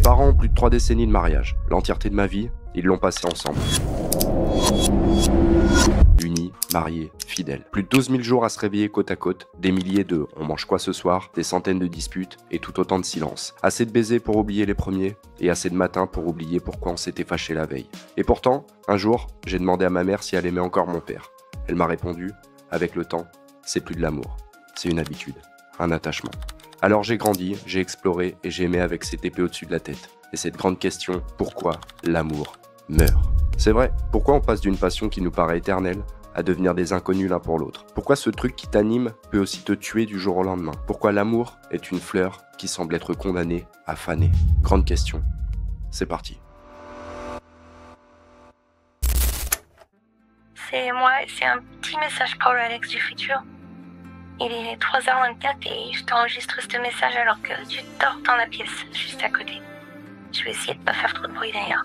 parents ont plus de 3 décennies de mariage. L'entièreté de ma vie, ils l'ont passée ensemble. Unis, mariés, fidèles. Plus de 12 000 jours à se réveiller côte à côte, des milliers de « on mange quoi ce soir ?», des centaines de disputes et tout autant de silence. Assez de baisers pour oublier les premiers et assez de matins pour oublier pourquoi on s'était fâché la veille. Et pourtant, un jour, j'ai demandé à ma mère si elle aimait encore mon père. Elle m'a répondu « avec le temps, c'est plus de l'amour, c'est une habitude, un attachement ». Alors j'ai grandi, j'ai exploré et j'ai aimé avec cette épée au-dessus de la tête. Et cette grande question, pourquoi l'amour meurt ? C'est vrai, pourquoi on passe d'une passion qui nous paraît éternelle à devenir des inconnus l'un pour l'autre ? Pourquoi ce truc qui t'anime peut aussi te tuer du jour au lendemain ? Pourquoi l'amour est une fleur qui semble être condamnée à faner ? Grande question. C'est parti. C'est moi, c'est un petit message pour Alex du futur. Il est 3h24 et je t'enregistre ce message alors que tu dors dans la pièce juste à côté. Je vais essayer de pas faire trop de bruit d'ailleurs.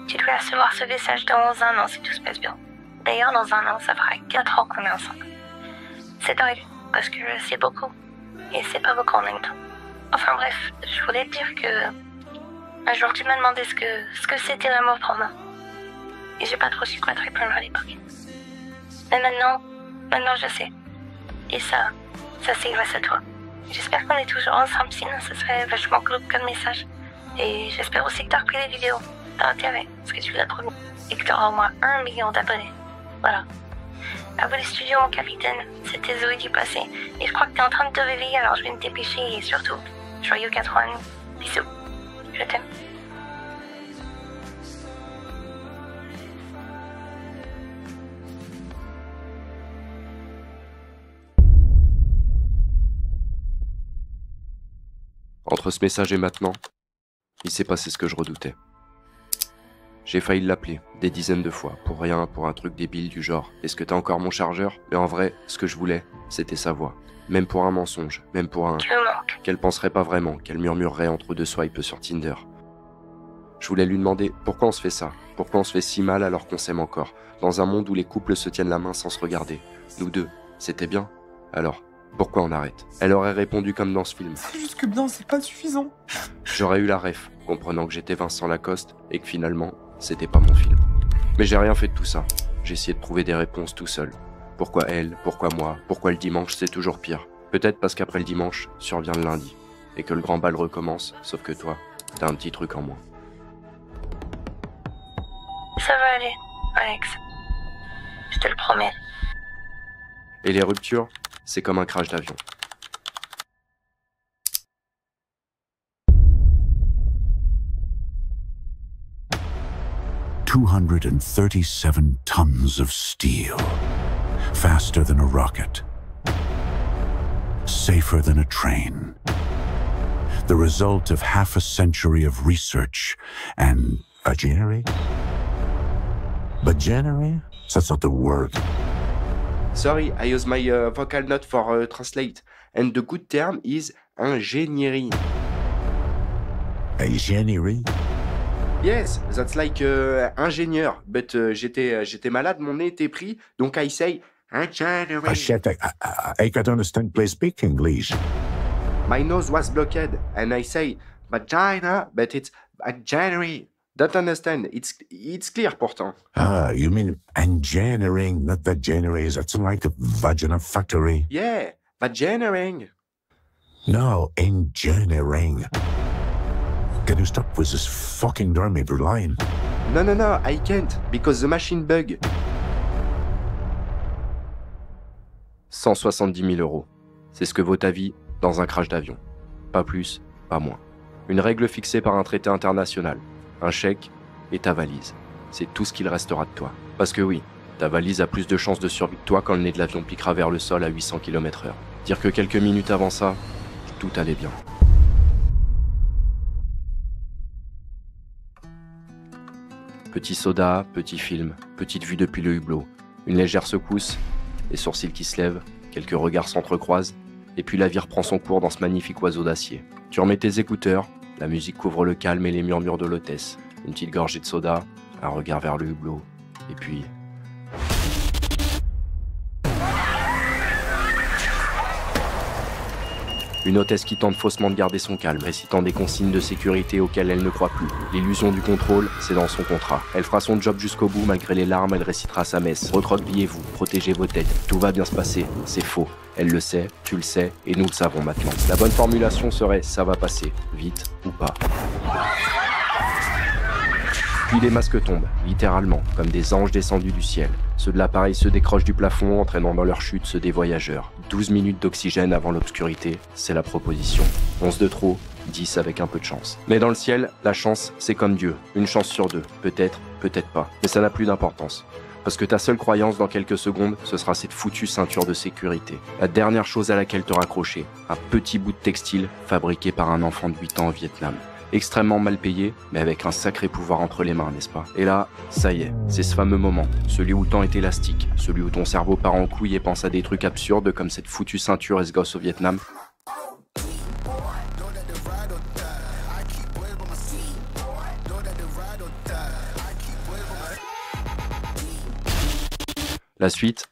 Tu dois recevoir ce message dans un an si tout se passe bien. D'ailleurs, dans un an, ça fera 4 ans qu'on est ensemble. C'est dingue, parce que c'est beaucoup. Et c'est pas beaucoup en même temps. Enfin bref, je voulais te dire que... Un jour, tu m'as demandé ce que c'était l'amour pour moi. Et j'ai pas trop su quoi te répondre à l'époque. Mais maintenant je sais. Et ça c'est grâce à toi. J'espère qu'on est toujours ensemble, sinon ça serait vachement glauque comme message. Et j'espère aussi que t'as repris les vidéos. T'as intérêt, parce que tu l'as promis. Et que t'auras au moins 1 million d'abonnés. Voilà. À vous les studios, mon capitaine. C'était Zoé du passé. Et je crois que t'es en train de te réveiller, alors je vais me dépêcher. Et surtout, joyeux 4 ans. Bisous. Je t'aime. Entre ce message et maintenant, il s'est passé ce que je redoutais. J'ai failli l'appeler des dizaines de fois, pour rien, pour un truc débile du genre « Est-ce que t'as encore mon chargeur ?» Mais en vrai, ce que je voulais, c'était sa voix. Même pour un mensonge, même pour un... qu'elle penserait pas vraiment, qu'elle murmurerait entre deux swipes sur Tinder. Je voulais lui demander pourquoi on se fait ça, pourquoi on se fait si mal alors qu'on s'aime encore, dans un monde où les couples se tiennent la main sans se regarder. Nous deux, c'était bien. Alors, pourquoi on arrête ? Elle aurait répondu comme dans ce film. C'est juste que bien, c'est pas suffisant. J'aurais eu la ref, comprenant que j'étais Vincent Lacoste et que finalement, c'était pas mon film. Mais j'ai rien fait de tout ça. J'ai essayé de trouver des réponses tout seul. Pourquoi elle ? Pourquoi moi ? Pourquoi le dimanche, c'est toujours pire ? Peut-être parce qu'après le dimanche, survient le lundi. Et que le grand bal recommence, sauf que toi, t'as un petit truc en moins. Ça va aller, Alex. Je te le promets. Et les ruptures, c'est comme un crash d'avion. $237 tons of steel, faster than a rocket, safer than a train. The result of half a century of research and budgetary? Budgetary? That's not the word. Sorry, I use my vocal note for translate. And the good term is ingénierie. Ingénierie? Yes, that's like ingénieur. But j'étais malade, mon nez était pris, donc I say ingénierie. Ah shit, I can't understand. Please speak English. My nose was blocked, and I say vagina, but it's ingénierie. Don't understand. It's clear pourtant. Ah, you mean engineering, not vagineries. That's like a vagina factory. Yeah, vagineering. No, engineering. Can you stop with this fucking darn line? No, I can't, because the machine bug. 170 000 €. C'est ce que vaut ta vie dans un crash d'avion. Pas plus, pas moins. Une règle fixée par un traité international. Un chèque et ta valise. C'est tout ce qu'il restera de toi. Parce que oui, ta valise a plus de chances de survie que toi quand le nez de l'avion piquera vers le sol à 800 km/h. Dire que quelques minutes avant ça, tout allait bien. Petit soda, petit film, petite vue depuis le hublot, une légère secousse, les sourcils qui se lèvent, quelques regards s'entrecroisent, et puis la vie reprend son cours dans ce magnifique oiseau d'acier. Tu remets tes écouteurs, la musique couvre le calme et les murmures de l'hôtesse. Une petite gorgée de soda, un regard vers le hublot, et puis... Une hôtesse qui tente faussement de garder son calme, récitant des consignes de sécurité auxquelles elle ne croit plus. L'illusion du contrôle, c'est dans son contrat. Elle fera son job jusqu'au bout, malgré les larmes, elle récitera sa messe. Recroquevillez-vous, protégez vos têtes, tout va bien se passer. C'est faux. Elle le sait, tu le sais, et nous le savons maintenant. La bonne formulation serait « ça va passer, vite ou pas ». Puis les masques tombent, littéralement, comme des anges descendus du ciel. Ceux de l'appareil se décrochent du plafond, entraînant dans leur chute ceux des voyageurs. 12 minutes d'oxygène avant l'obscurité, c'est la proposition. 11 de trop, 10 avec un peu de chance. Mais dans le ciel, la chance, c'est comme Dieu. Une chance sur deux. Peut-être, peut-être pas. Mais ça n'a plus d'importance. Parce que ta seule croyance dans quelques secondes, ce sera cette foutue ceinture de sécurité. La dernière chose à laquelle te raccrocher. Un petit bout de textile fabriqué par un enfant de 8 ans au Vietnam. Extrêmement mal payé, mais avec un sacré pouvoir entre les mains, n'est-ce pas? Et là, ça y est, c'est ce fameux moment, celui où le temps est élastique, celui où ton cerveau part en couille et pense à des trucs absurdes comme cette foutue ceinture et ce gosse au Vietnam. La suite.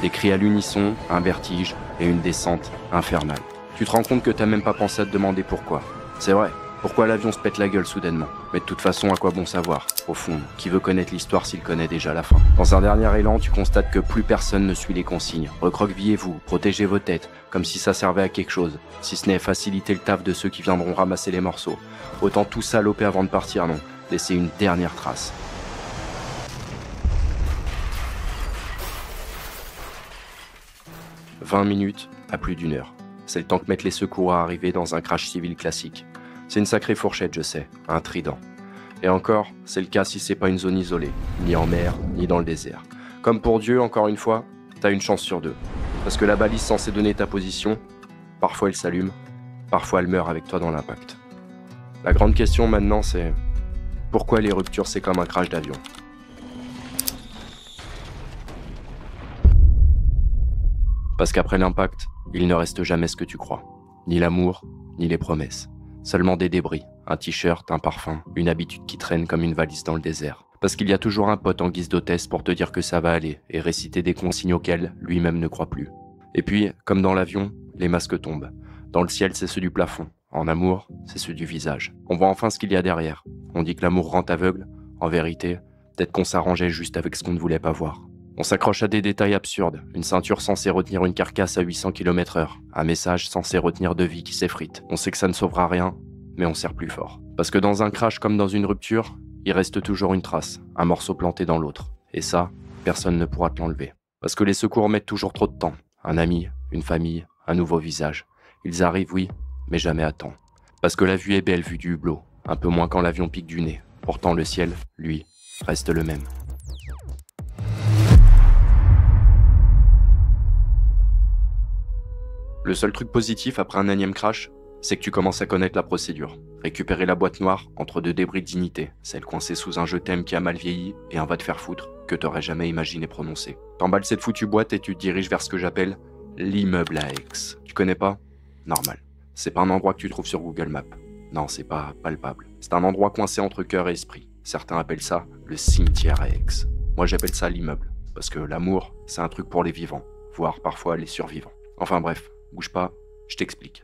Des cris à l'unisson, un vertige et une descente infernale. Tu te rends compte que t'as même pas pensé à te demander pourquoi. C'est vrai, pourquoi l'avion se pète la gueule soudainement? Mais de toute façon, à quoi bon savoir? Au fond, qui veut connaître l'histoire s'il connaît déjà la fin? Dans un dernier élan, tu constates que plus personne ne suit les consignes. Recroquevillez-vous, protégez vos têtes, comme si ça servait à quelque chose, si ce n'est faciliter le taf de ceux qui viendront ramasser les morceaux. Autant tout saloper avant de partir, non. Laissez une dernière trace. 20 minutes à plus d'1 heure. C'est le temps que mettent les secours à arriver dans un crash civil classique. C'est une sacrée fourchette, je sais, un trident. Et encore, c'est le cas si c'est pas une zone isolée, ni en mer, ni dans le désert. Comme pour Dieu, encore une fois, t'as une chance sur deux. Parce que la balise censée donner ta position, parfois elle s'allume, parfois elle meurt avec toi dans l'impact. La grande question maintenant, c'est pourquoi les ruptures c'est comme un crash d'avion? Parce qu'après l'impact, il ne reste jamais ce que tu crois. Ni l'amour, ni les promesses. Seulement des débris, un t-shirt, un parfum, une habitude qui traîne comme une valise dans le désert. Parce qu'il y a toujours un pote en guise d'hôtesse pour te dire que ça va aller et réciter des consignes auxquelles lui-même ne croit plus. Et puis, comme dans l'avion, les masques tombent. Dans le ciel, c'est ceux du plafond. En amour, c'est ceux du visage. On voit enfin ce qu'il y a derrière. On dit que l'amour rend aveugle. En vérité, peut-être qu'on s'arrangeait juste avec ce qu'on ne voulait pas voir. On s'accroche à des détails absurdes, une ceinture censée retenir une carcasse à 800 km/h, un message censé retenir deux vies qui s'effritent. On sait que ça ne sauvera rien, mais on serre plus fort. Parce que dans un crash comme dans une rupture, il reste toujours une trace, un morceau planté dans l'autre. Et ça, personne ne pourra te l'enlever. Parce que les secours mettent toujours trop de temps. Un ami, une famille, un nouveau visage. Ils arrivent, oui, mais jamais à temps. Parce que la vue est belle vue du hublot, un peu moins quand l'avion pique du nez. Pourtant le ciel, lui, reste le même. Le seul truc positif après un énième crash, c'est que tu commences à connaître la procédure. Récupérer la boîte noire entre deux débris de dignité, celle coincée sous un je t'aime qui a mal vieilli et un va te faire foutre que t'aurais jamais imaginé prononcer. T'emballes cette foutue boîte et tu te diriges vers ce que j'appelle l'immeuble à Aix. Tu connais pas? Normal. C'est pas un endroit que tu trouves sur Google Maps. Non, c'est pas palpable. C'est un endroit coincé entre cœur et esprit. Certains appellent ça le cimetière à Aix. Moi j'appelle ça l'immeuble, parce que l'amour, c'est un truc pour les vivants, voire parfois les survivants. Enfin bref. Bouge pas, je t'explique.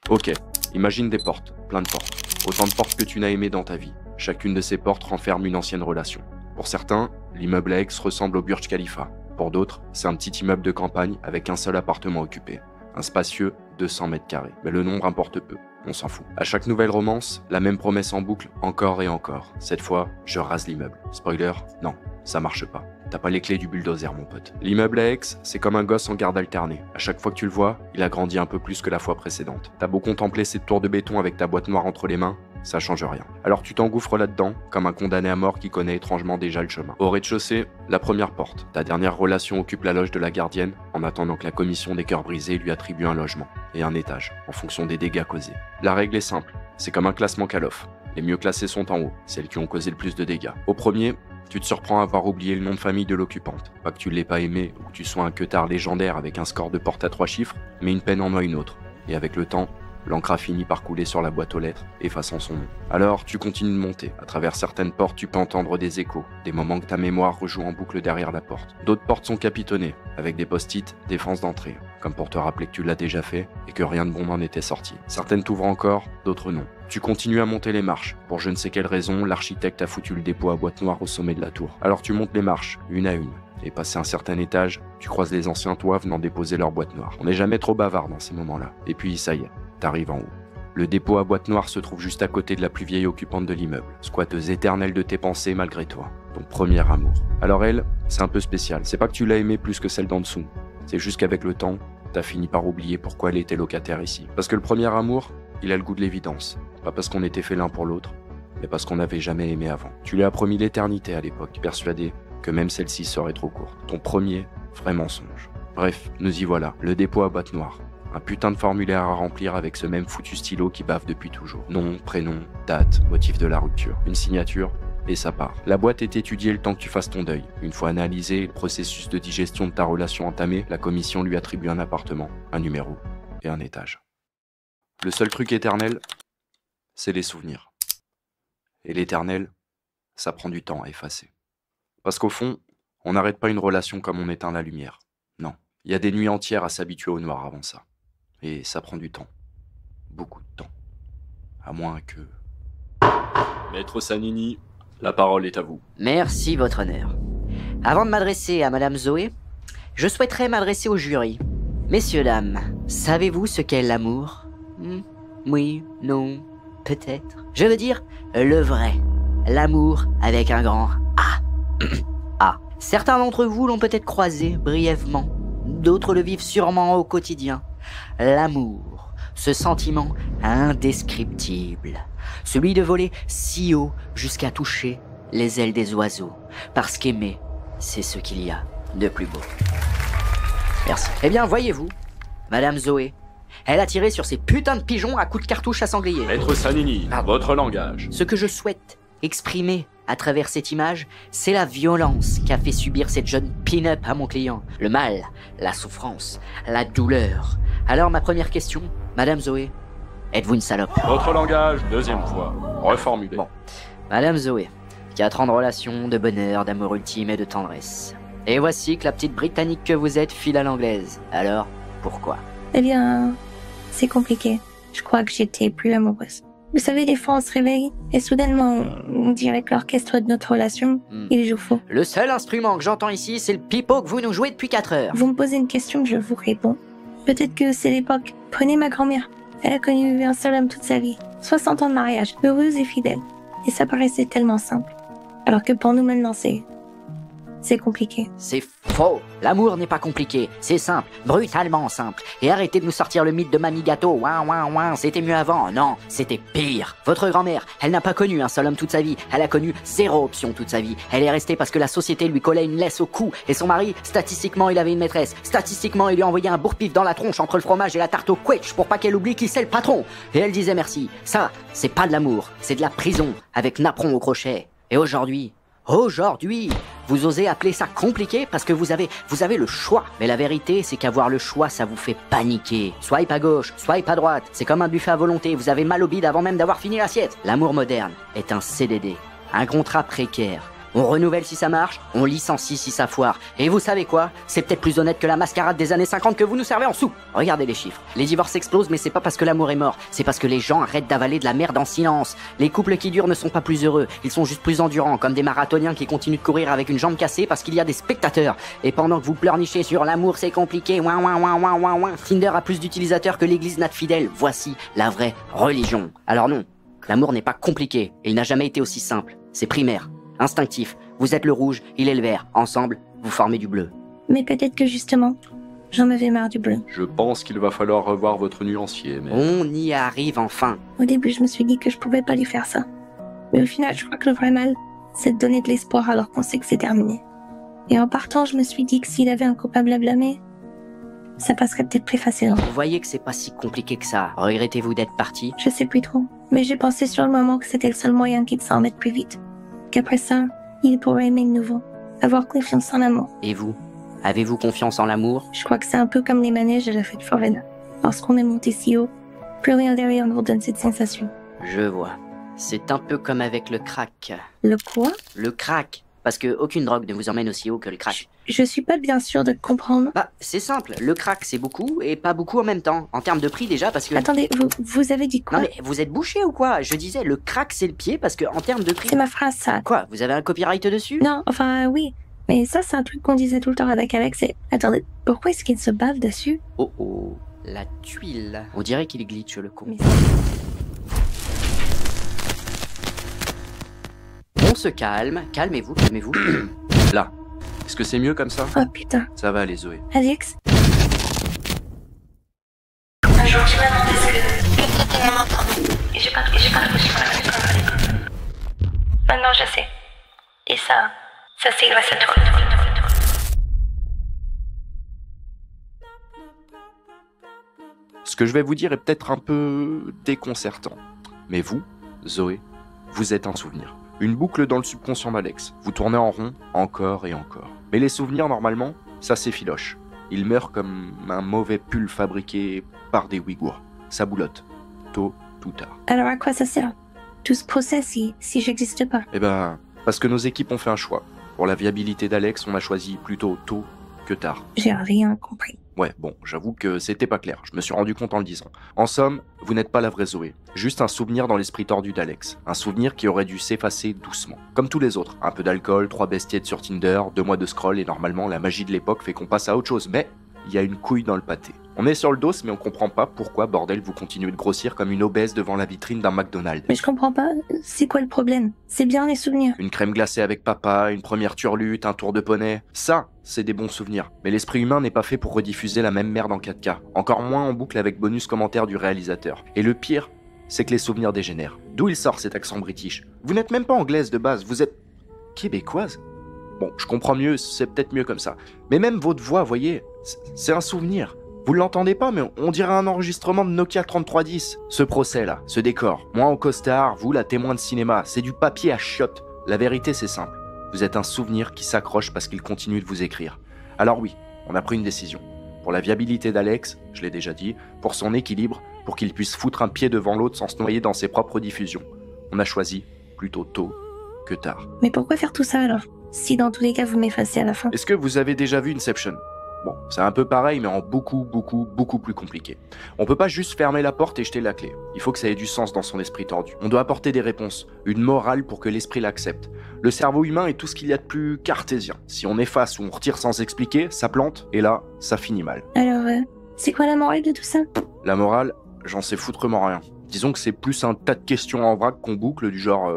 Ok, imagine des portes, plein de portes. Autant de portes que tu n'as aimées dans ta vie. Chacune de ces portes renferme une ancienne relation. Pour certains, l'immeuble à Aix ressemble au Burj Khalifa. Pour d'autres, c'est un petit immeuble de campagne avec un seul appartement occupé. Un spacieux 200 mètres carrés. Mais le nombre importe peu, on s'en fout. À chaque nouvelle romance, la même promesse en boucle, encore et encore. Cette fois, je rase l'immeuble. Spoiler, non, ça marche pas. T'as pas les clés du bulldozer, mon pote. L'immeuble à Aix, c'est comme un gosse en garde alternée. À chaque fois que tu le vois, il a grandi un peu plus que la fois précédente. T'as beau contempler cette tour de béton avec ta boîte noire entre les mains, ça change rien. Alors tu t'engouffres là-dedans, comme un condamné à mort qui connaît étrangement déjà le chemin. Au rez-de-chaussée, la première porte. Ta dernière relation occupe la loge de la gardienne, en attendant que la commission des cœurs brisés lui attribue un logement, et un étage, en fonction des dégâts causés. La règle est simple, c'est comme un classement Call of. Les mieux classés sont en haut, celles qui ont causé le plus de dégâts. Au premier, tu te surprends à avoir oublié le nom de famille de l'occupante. Pas que tu l'aies pas aimé ou que tu sois un queutard légendaire avec un score de porte à 3 chiffres, mais une peine en a une autre. Et avec le temps, L'encre a fini par couler sur la boîte aux lettres, effaçant son nom. Alors, tu continues de monter. À travers certaines portes, tu peux entendre des échos, des moments que ta mémoire rejoue en boucle derrière la porte. D'autres portes sont capitonnées, avec des post-it, défense d'entrée, comme pour te rappeler que tu l'as déjà fait et que rien de bon n'en était sorti. Certaines t'ouvrent encore, d'autres non. Tu continues à monter les marches. Pour je ne sais quelle raison, l'architecte a foutu le dépôt à boîte noire au sommet de la tour. Alors tu montes les marches, une à une. Et passé un certain étage, tu croises les anciens toits venant déposer leur boîte noire. On n'est jamais trop bavard dans ces moments-là. Et puis ça y est, t'arrives en haut. Le dépôt à boîte noire se trouve juste à côté de la plus vieille occupante de l'immeuble, squatteuse éternelle de tes pensées malgré toi, ton premier amour. Alors elle, c'est un peu spécial, c'est pas que tu l'as aimée plus que celle d'en dessous, c'est juste qu'avec le temps, t'as fini par oublier pourquoi elle était locataire ici. Parce que le premier amour, il a le goût de l'évidence, pas parce qu'on était fait l'un pour l'autre, mais parce qu'on n'avait jamais aimé avant. Tu lui as promis l'éternité à l'époque, persuadé que même celle-ci serait trop courte. Ton premier vrai mensonge. Bref, nous y voilà, le dépôt à boîte noire. Un putain de formulaire à remplir avec ce même foutu stylo qui bave depuis toujours. Nom, prénom, date, motif de la rupture. Une signature, et ça part. La boîte est étudiée le temps que tu fasses ton deuil. Une fois analysé le processus de digestion de ta relation entamé, la commission lui attribue un appartement, un numéro et un étage. Le seul truc éternel, c'est les souvenirs. Et l'éternel, ça prend du temps à effacer. Parce qu'au fond, on n'arrête pas une relation comme on éteint la lumière. Non, il y a des nuits entières à s'habituer au noir avant ça. Et ça prend du temps. Beaucoup de temps. À moins que... Maître Sanini, la parole est à vous. Merci, votre honneur. Avant de m'adresser à Madame Zoé, je souhaiterais m'adresser au jury. Messieurs, dames, savez-vous ce qu'est l'amour ? Oui, non, peut-être. Je veux dire, le vrai. L'amour avec un grand A. A. Certains d'entre vous l'ont peut-être croisé brièvement. D'autres le vivent sûrement au quotidien. L'amour, ce sentiment indescriptible. Celui de voler si haut jusqu'à toucher les ailes des oiseaux. Parce qu'aimer, c'est ce qu'il y a de plus beau. Merci. Eh bien, voyez-vous, Madame Zoé, elle a tiré sur ces putains de pigeons à coups de cartouche à sanglier. Maître Sanini, votre langage. Ce que je souhaite exprimer à travers cette image, c'est la violence qu'a fait subir cette jeune pin-up à mon client. Le mal, la souffrance, la douleur. Alors ma première question, Madame Zoé, êtes-vous une salope ? Votre langage, deuxième fois. Reformulé. Bon, Madame Zoé, 4 ans de relation, de bonheur, d'amour ultime et de tendresse. Et voici que la petite Britannique que vous êtes file à l'anglaise. Alors, pourquoi ? Eh bien, c'est compliqué. Je crois que j'étais plus amoureuse. Vous savez, des fois on se réveille et soudainement on dirait que l'orchestre de notre relation, il joue faux. Le seul instrument que j'entends ici, c'est le pipeau que vous nous jouez depuis 4 heures. Vous me posez une question, je vous réponds. Peut-être que c'est l'époque. Prenez ma grand-mère. Elle a connu un seul homme toute sa vie. 60 ans de mariage, heureuse et fidèle. Et ça paraissait tellement simple. Alors que pour nous maintenant, c'est compliqué. C'est faux. L'amour n'est pas compliqué. C'est simple, brutalement simple. Et arrêtez de nous sortir le mythe de Mamie Gâteau. Ouin, ouin, ouin, c'était mieux avant. Non, c'était pire. Votre grand-mère, elle n'a pas connu un seul homme toute sa vie. Elle a connu 0 option toute sa vie. Elle est restée parce que la société lui collait une laisse au cou. Et son mari, statistiquement, il avait une maîtresse. Statistiquement, il lui envoyait un bourre-pif dans la tronche entre le fromage et la tarte au quetch pour pas qu'elle oublie qui c'est le patron. Et elle disait merci. Ça, c'est pas de l'amour. C'est de la prison avec napperon au crochet. Et aujourd'hui, vous osez appeler ça compliqué parce que vous avez le choix. Mais la vérité, c'est qu'avoir le choix, ça vous fait paniquer. Swipe à gauche, swipe à droite. C'est comme un buffet à volonté. Vous avez mal au bide avant même d'avoir fini l'assiette. L'amour moderne est un CDD, un contrat précaire. On renouvelle si ça marche, on licencie si ça foire. Et vous savez quoi ? C'est peut-être plus honnête que la mascarade des années 50 que vous nous servez en soupe. Regardez les chiffres. Les divorces explosent, mais c'est pas parce que l'amour est mort. C'est parce que les gens arrêtent d'avaler de la merde en silence. Les couples qui durent ne sont pas plus heureux. Ils sont juste plus endurants, comme des marathoniens qui continuent de courir avec une jambe cassée parce qu'il y a des spectateurs. Et pendant que vous pleurnichez sur l'amour, c'est compliqué, ouin ouin ouin ouin ouin ouin. Tinder a plus d'utilisateurs que l'église n'a de fidèles. Voici la vraie religion. Alors non, l'amour n'est pas compliqué. Il n'a jamais été aussi simple. C'est primaire. Instinctif, vous êtes le rouge, il est le vert. Ensemble, vous formez du bleu. Mais peut-être que justement, j'en avais marre du bleu. Je pense qu'il va falloir revoir votre nuancier, mais... On y arrive enfin. Au début, je me suis dit que je pouvais pas lui faire ça. Mais au final, je crois que le vrai mal, c'est de donner de l'espoir alors qu'on sait que c'est terminé. Et en partant, je me suis dit que s'il avait un coupable à blâmer, ça passerait peut-être plus facilement. Vous voyez que c'est pas si compliqué que ça. Regrettez-vous d'être parti ? Je sais plus trop, mais j'ai pensé sur le moment que c'était le seul moyen qu'il s'en mette plus vite. Qu'après ça, il pourrait aimer de nouveau, avoir confiance en l'amour. Et vous ? Avez-vous confiance en l'amour ? Je crois que c'est un peu comme les manèges à la fête foraine. Lorsqu'on est monté si haut, Plus rien derrière nous donne cette sensation. Je vois. C'est un peu comme avec le crack. Le quoi? Le crack. Parce que aucune drogue ne vous emmène aussi haut que le crack. Je suis pas bien sûre de comprendre. Bah, c'est simple. Le crack, c'est beaucoup et pas beaucoup en même temps. En termes de prix déjà, parce que... Attendez, vous avez dit quoi? Non mais vous êtes bouché ou quoi? Je disais, le crack, c'est le pied parce que en termes de prix... C'est ma phrase, ça. Quoi? Vous avez un copyright dessus? Non, enfin, oui. Mais ça, c'est un truc qu'on disait tout le temps avec Alex et... Attendez, pourquoi est-ce qu'il se bave dessus? Oh oh, la tuile. On dirait qu'il glitch, le con. Mais... On se calme, calmez-vous, calmez-vous. Là. Est-ce que c'est mieux comme ça? Oh putain. Ça va aller, Zoé. Alex? Un jour, tu m'as demandé ce que... Et j'ai pas réussi à répondre. Maintenant, je sais. Et ça c'est grâce à toi. Ce que je vais vous dire est peut-être un peu déconcertant. Mais vous, Zoé, vous êtes un souvenir. Une boucle dans le subconscient d'Alex. Vous tournez en rond, encore et encore. Mais les souvenirs, normalement, ça s'effiloche. Ils meurent comme un mauvais pull fabriqué par des Ouïghours. Ça boulotte. Tôt ou tard. Alors à quoi ça sert? Tout ce procès si j'existe pas? Eh ben, parce que nos équipes ont fait un choix. Pour la viabilité d'Alex, on a choisi plutôt tôt que tard. J'ai rien compris. Ouais, bon, j'avoue que c'était pas clair, je me suis rendu compte en le disant. En somme, vous n'êtes pas la vraie Zoé, juste un souvenir dans l'esprit tordu d'Alex. Un souvenir qui aurait dû s'effacer doucement. Comme tous les autres, un peu d'alcool, 3 bestiettes sur Tinder, 2 mois de scroll et normalement la magie de l'époque fait qu'on passe à autre chose, mais il y a une couille dans le pâté. On est sur le dos, mais on comprend pas pourquoi, bordel, vous continuez de grossir comme une obèse devant la vitrine d'un McDonald's. Mais je comprends pas, c'est quoi le problème? C'est bien les souvenirs. Une crème glacée avec papa, une première turlute, un tour de poney, ça, c'est des bons souvenirs. Mais l'esprit humain n'est pas fait pour rediffuser la même merde en 4K. Encore moins en boucle avec bonus commentaire du réalisateur. Et le pire, c'est que les souvenirs dégénèrent. D'où il sort cet accent british? Vous n'êtes même pas anglaise de base, vous êtes québécoise. Bon, je comprends mieux, c'est peut-être mieux comme ça. Mais même votre voix, voyez, c'est un souvenir. Vous l'entendez pas, mais on dirait un enregistrement de Nokia 3310. Ce procès-là, ce décor, moi en costard, vous la témoin de cinéma, c'est du papier à chiottes. La vérité, c'est simple. Vous êtes un souvenir qui s'accroche parce qu'il continue de vous écrire. Alors oui, on a pris une décision. Pour la viabilité d'Alex, je l'ai déjà dit, pour son équilibre, pour qu'il puisse foutre un pied devant l'autre sans se noyer dans ses propres diffusions. On a choisi plutôt tôt que tard. Mais pourquoi faire tout ça alors? Si dans tous les cas vous m'effacez à la fin. Est-ce que vous avez déjà vu Inception? Bon, c'est un peu pareil, mais en beaucoup plus compliqué. On peut pas juste fermer la porte et jeter la clé. Il faut que ça ait du sens dans son esprit tordu. On doit apporter des réponses, une morale pour que l'esprit l'accepte. Le cerveau humain est tout ce qu'il y a de plus cartésien. Si on efface ou on retire sans expliquer, ça plante, et là, ça finit mal. Alors, c'est quoi la morale de tout ça? La morale, j'en sais foutrement rien. Disons que c'est plus un tas de questions en vrac qu'on boucle du genre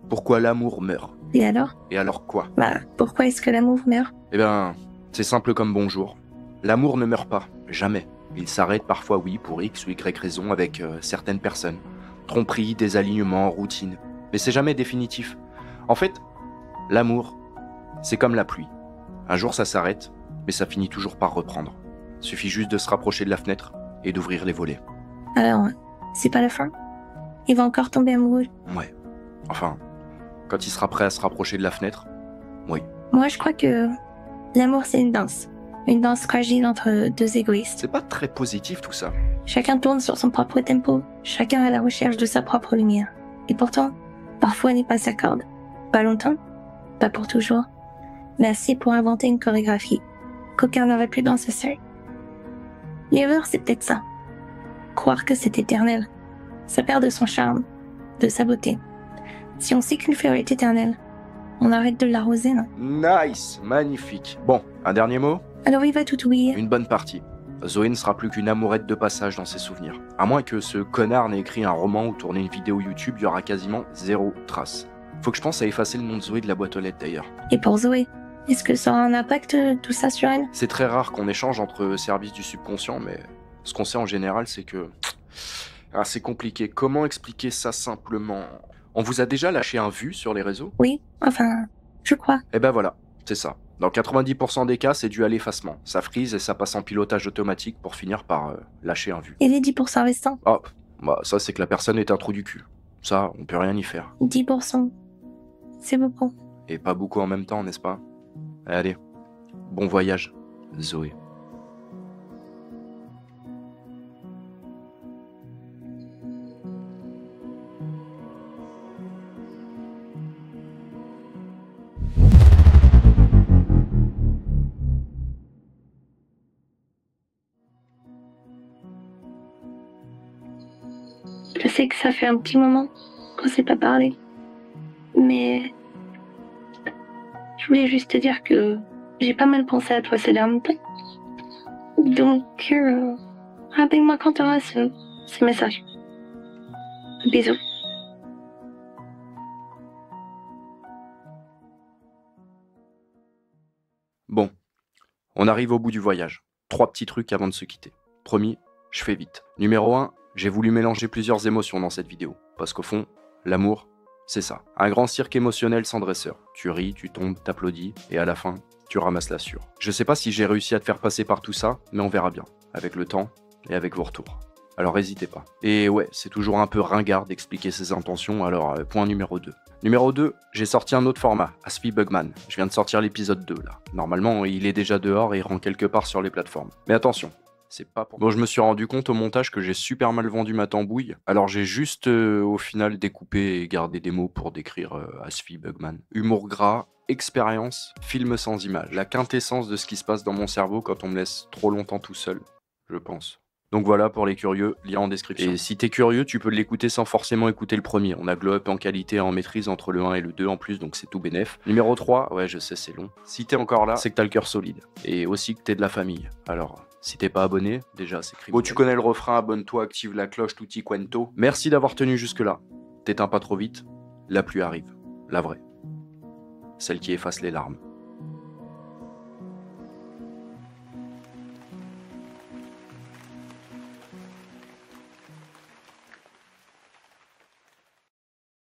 pourquoi l'amour meurt? Et alors? Et alors quoi? Bah, pourquoi est-ce que l'amour meurt? Eh ben, c'est simple comme bonjour. L'amour ne meurt pas, jamais. Il s'arrête parfois, oui, pour X ou Y raison avec certaines personnes. Tromperie, désalignement, routine. Mais c'est jamais définitif. En fait, l'amour, c'est comme la pluie. Un jour ça s'arrête, mais ça finit toujours par reprendre. Suffit juste de se rapprocher de la fenêtre et d'ouvrir les volets. Alors, c'est pas la fin? Il va encore tomber amoureux? Ouais. Enfin, quand il sera prêt à se rapprocher de la fenêtre, oui. Moi, je crois que l'amour, c'est une danse. Une danse fragile entre deux égoïstes. C'est pas très positif tout ça. Chacun tourne sur son propre tempo. Chacun à la recherche de sa propre lumière. Et pourtant, parfois n'est pas s'accorde. Pas longtemps, pas pour toujours, mais assez pour inventer une chorégraphie qu'aucun n'aurait pu danser seul. L'erreur, c'est peut-être ça. Croire que c'est éternel. Ça perd de son charme, de sa beauté. Si on sait qu'une fleur est éternelle, on arrête de l'arroser, non? Nice, magnifique. Bon, un dernier mot? Alors il va tout oublier. Une bonne partie. Zoé ne sera plus qu'une amourette de passage dans ses souvenirs. À moins que ce connard n'ait écrit un roman ou tourné une vidéo YouTube, il y aura quasiment 0 trace. Faut que je pense à effacer le nom de Zoé de la boîte aux lettres d'ailleurs. Et pour Zoé, est-ce que ça aura un impact tout ça sur elle? C'est très rare qu'on échange entre services du subconscient, mais ce qu'on sait en général, c'est que... Ah, c'est compliqué. Comment expliquer ça simplement? On vous a déjà lâché un vu sur les réseaux? Oui, enfin, je crois. Eh ben voilà, c'est ça. Dans 90% des cas, c'est dû à l'effacement. Ça frise et ça passe en pilotage automatique pour finir par lâcher un vu. Et les 10% restants? Oh, bah ça c'est que la personne est un trou du cul. Ça, on peut rien y faire. 10%. C'est beaucoup. Et pas beaucoup en même temps, n'est-ce pas? Allez, bon voyage, Zoé. sais que ça fait un petit moment qu'on s'est pas parlé. Mais je voulais juste te dire que j'ai pas mal pensé à toi ces derniers temps. Donc, rappelle-moi quand tu auras ce message. Bisous. Bon, on arrive au bout du voyage. 3 petits trucs avant de se quitter. Promis, je fais vite. Numéro 1, j'ai voulu mélanger plusieurs émotions dans cette vidéo. Parce qu'au fond, l'amour, c'est ça. Un grand cirque émotionnel sans dresseur. Tu ris, tu tombes, t'applaudis, et à la fin, tu ramasses la sueur. Je sais pas si j'ai réussi à te faire passer par tout ça, mais on verra bien. Avec le temps et avec vos retours. Alors n'hésitez pas. Et ouais, c'est toujours un peu ringard d'expliquer ses intentions, alors point numéro 2. Numéro 2, j'ai sorti un autre format, Asphy Bugman. Je viens de sortir l'épisode 2 là. Normalement, il est déjà dehors et il rend quelque part sur les plateformes. Mais attention, c'est pas pour... Bon, je me suis rendu compte au montage que j'ai super mal vendu ma tambouille, alors j'ai juste au final découpé et gardé des mots pour décrire Asphy Bugman. Humour gras, expérience, film sans image. La quintessence de ce qui se passe dans mon cerveau quand on me laisse trop longtemps tout seul, je pense. Donc voilà pour les curieux, lien en description. Et si t'es curieux, tu peux l'écouter sans forcément écouter le premier. On a glow up en qualité et en maîtrise entre le 1 et le 2 en plus, donc c'est tout bénef. Numéro 3, ouais je sais c'est long. Si t'es encore là, c'est que t'as le cœur solide. Et aussi que t'es de la famille. Alors, si t'es pas abonné, déjà c'est criminel. Bon, tu connais le refrain, abonne-toi, active la cloche, tutti quanto. Merci d'avoir tenu jusque là. T'éteins pas trop vite, la pluie arrive. La vraie. Celle qui efface les larmes.